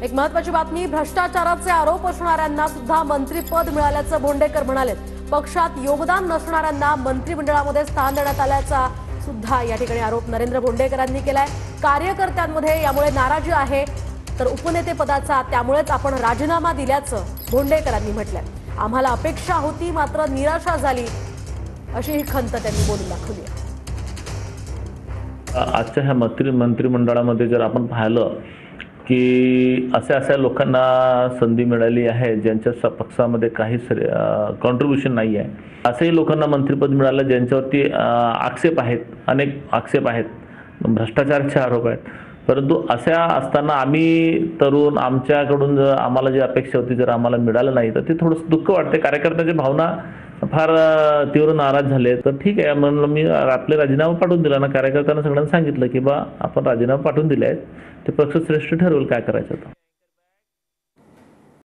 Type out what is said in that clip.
एक महत्त्वाची बातमी, भ्रष्टाचाराचे आरोप असणाऱ्यांना सुद्धा मंत्रिपद मिळाल्याचं भोंडेकर म्हणाले। पक्षात योगदान नसणाऱ्यांना मंत्रिमंडळामध्ये स्थान देण्यात आल्याचा सुद्धा या ठिकाणी आरोप नरेंद्र भोंडेकरांनी केलाय। कार्यकर्त्यांमध्ये यामुळे नाराजी आहे, तर उपनेते पदाचा त्यामुळेच आपण राजीनामा दिल्याचं भोंडेकरांनी म्हटलंय। आम्हाला अपेक्षा होती, मात्र निराशा झाली, अशी ही खंत त्यांनी बोलून दाखवली आहे। आजच्या ह्या मंत्रिमंडळामध्ये जर आपण पाहिलं की अशा लोकांना संधी मिळाली आहे ज्यांच्या पक्षामध्ये काहीच कॉन्ट्रीब्युशन नाही आहे, अशाही लोकांना मंत्रिपद मिळालं ज्यांच्यावरती आक्षेप आहेत, अनेक आक्षेप आहेत, भ्रष्टाचाराचे आरोप आहेत। परंतु अशा असताना आम्ही तरुण, आमच्याकडून आम्हाला जी अपेक्षा होती जर आम्हाला मिळालं नाही तर ते थोडंसं दुःख वाटते। कार्यकर्त्यांची भावना फार तीव्र नाराज झाले। तर ठीक आहे म्हणलं, मी आपले राजीनामा पाठवून दिला ना, कार्यकर्त्यांना सगळ्यांना सांगितलं की बा आपण राजीनामा पाठवून दिले आहेत, ते पक्षश्रेष्ठ ठरवेल काय करायचं।